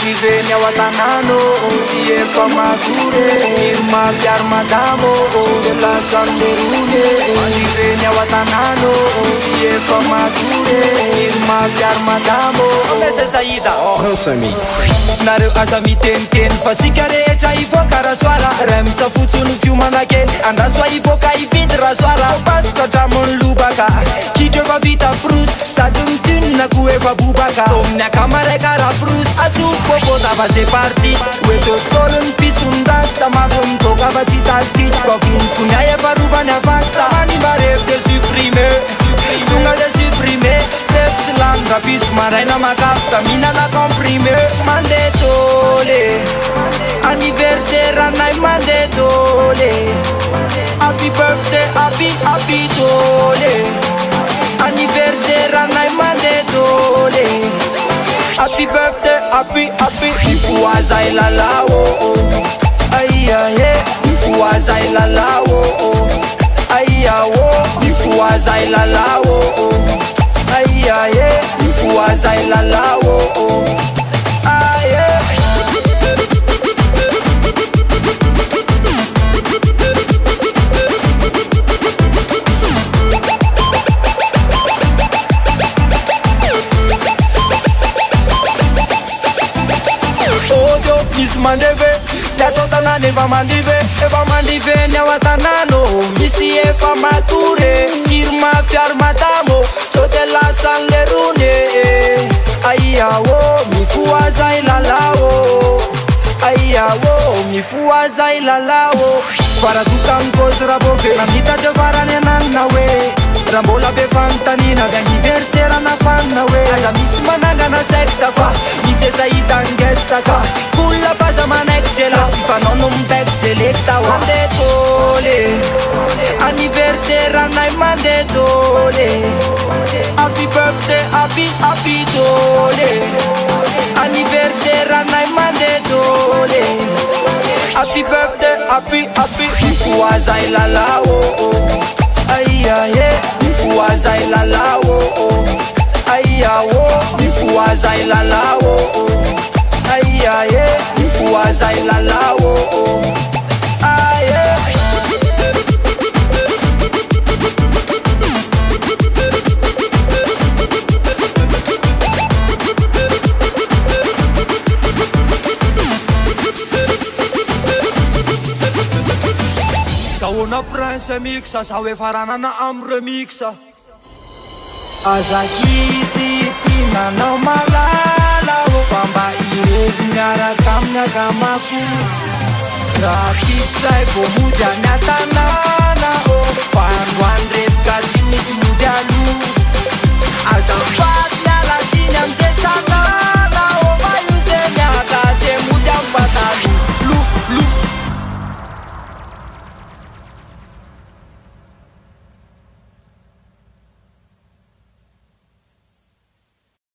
Andiveny ao an-tanano sy efa mature Irma fiary madamo de lasan'le rony Andiveny ao an-tanano sy efa mature Irma fiary madamo Ese Saida nareo asa miteniteny fa tsika rehetra ivoaka rasoara ray misafotsony fiomanakely andrasoa ivoaka ividy rasoara pasoka hatramin'ny lobaka kitro efa vita frosy sady mitunina ko efa bobaka amin'ny akamaraika raprosy atoko tava c'est parti oetotolo ny pisondasta mavy mitoka fa tsy talikity fa vonikony efa rovany avasta animbarevy de supprime tonga de supprime tefitsy langa piso maraina makafika mihinana comprimé mandeha tôle anniversaire anay mandeha tôle happy birthday happy tôle anniversaire anay mandeha tôle happy birthday happy ifoazay lalao aia he ifoazay lalao aia o ifoazay lalao aia he ifoazay lalao aia misy mandeve liatotanany efa mandive ny ao an-tanano misy efa mature Irma fiary madamo so de lasan'le rony aia o mifoazay lalao aia o mifoazay lalao faratoka amin'ny cause rabove namita farany ananina hoe raha mbola be fanontaniana de anniversaire nafanina hoe aza misy manangana secta fa misy Saida ngestaka kulla faza manekjela tsy fanao no mibeko selekta mandeha tôle anniversaire anay mandeha tôle happy birthday happy tôle anniversaire anay mandeha tôle happy birthday happy ifoazay lalao aia he ifoazay lalao aia o ifoazay lalao aia he ifoazay lalao aia Zahoana prince mixa zaho efa ranana amin'ny remixa azakizy tinanao malala o fa mba irevy miaraka amin'ny akamako raha fitsay vo mody any an-tanà